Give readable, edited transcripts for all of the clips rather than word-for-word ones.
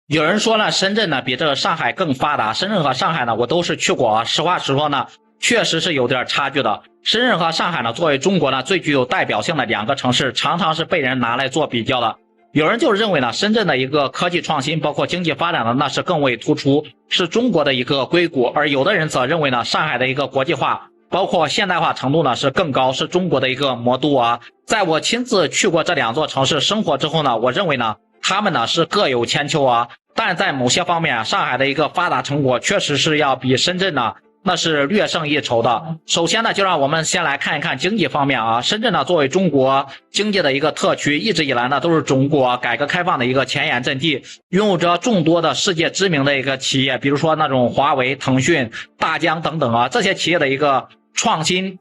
有人说呢，深圳呢比这个上海更发达。深圳和上海呢，我都是去过啊。实话实说呢，确实是有点差距的。深圳和上海呢，作为中国呢最具有代表性的两个城市，常常是被人拿来做比较的。有人就认为呢，深圳的一个科技创新，包括经济发展呢，那是更为突出，是中国的一个硅谷。而有的人则认为呢，上海的一个国际化，包括现代化程度呢是更高，是中国的一个魔都啊。在我亲自去过这两座城市生活之后呢，我认为呢，他们呢是各有千秋啊。但在某些方面，上海的一个发达成果确实是要比深圳呢那是略胜一筹的。首先呢，就让我们先来看一看经济方面啊。深圳呢作为中国经济的一个特区，一直以来呢都是中国改革开放的一个前沿阵地，拥有着众多的世界知名的一个企业，比如说那种华为、腾讯、大疆等等啊，这些企业的一个创新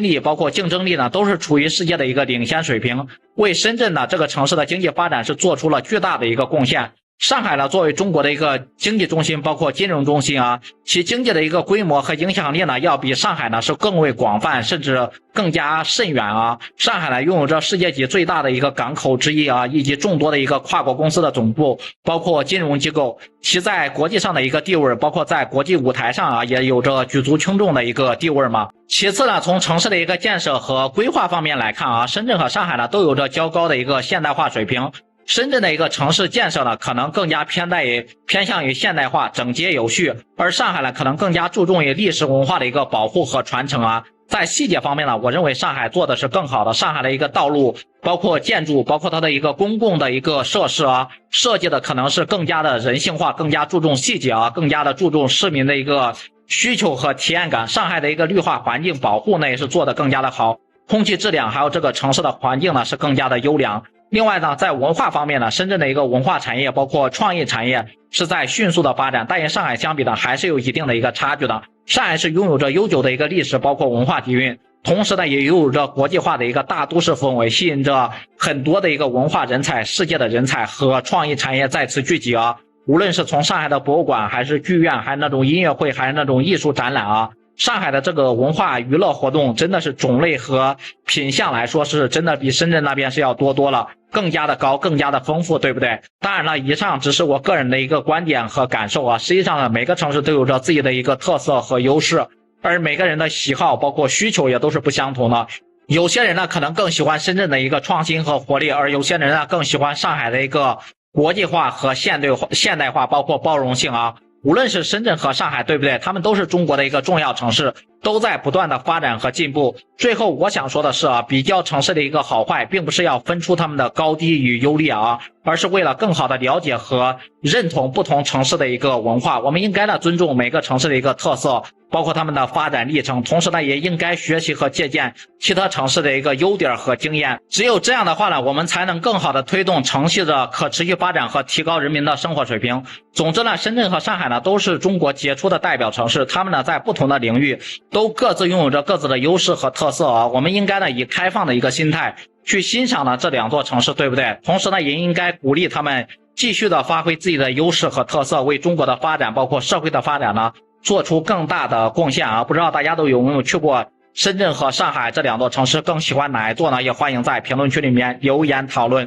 力，包括竞争力呢，都是处于世界的一个领先水平，为深圳呢这个城市的经济发展是做出了巨大的一个贡献。上海呢，作为中国的一个经济中心，包括金融中心啊，其经济的一个规模和影响力呢，要比上海呢是更为广泛，甚至更加深远啊。上海呢，拥有着世界级最大的一个港口之一啊，以及众多的一个跨国公司的总部，包括金融机构，其在国际上的一个地位，包括在国际舞台上啊，也有着举足轻重的一个地位嘛。其次呢，从城市的一个建设和规划方面来看啊，深圳和上海呢都有着较高的一个现代化水平。深圳的一个城市建设呢，可能更加偏向于现代化、整洁有序，而上海呢，可能更加注重于历史文化的一个保护和传承啊。在细节方面呢，我认为上海做的是更好的。上海的一个道路，包括建筑，包括它的一个公共的一个设施啊，设计的可能是更加的人性化，更加注重细节啊，更加的注重市民的一个需求和体验感。上海的一个绿化环境保护呢，也是做的更加的好，空气质量还有这个城市的环境呢是更加的优良。另外呢，在文化方面呢，深圳的一个文化产业包括创意产业是在迅速的发展，但与上海相比呢，还是有一定的一个差距的。上海是拥有着悠久的一个历史，包括文化底蕴，同时呢，也拥有着国际化的一个大都市氛围，吸引着很多的一个文化人才、世界的人才和创意产业在此聚集啊。无论是从上海的博物馆，还是剧院，还是那种音乐会，还是那种艺术展览啊。上海的这个文化娱乐活动真的是种类和品项来说是真的比深圳那边是要多了，更加的高，更加的丰富，对不对？当然了，以上只是我个人的一个观点和感受啊。实际上呢，每个城市都有着自己的一个特色和优势，而每个人的喜好包括需求也都是不相同的。有些人呢可能更喜欢深圳的一个创新和活力，而有些人呢更喜欢上海的一个国际化和现代化，包括包容性啊。无论是深圳和上海，对不对？他们都是中国的一个重要城市，都在不断的发展和进步。最后我想说的是啊，比较城市的一个好坏，并不是要分出他们的高低与优劣啊，而是为了更好的了解和认同不同城市的一个文化。我们应该呢尊重每个城市的一个特色，包括他们的发展历程，同时呢也应该学习和借鉴其他城市的一个优点和经验。只有这样的话呢，我们才能更好的推动城市的可持续发展和提高人民的生活水平。总之呢，深圳和上海呢都是中国杰出的代表城市，他们呢在不同的领域都各自拥有着各自的优势和特色啊。我们应该呢以开放的一个心态去欣赏呢这两座城市，对不对？同时呢也应该鼓励他们继续的发挥自己的优势和特色，为中国的发展包括社会的发展呢做出更大的贡献啊！不知道大家都有没有去过深圳和上海这两座城市，更喜欢哪一座呢？也欢迎在评论区里面留言讨论。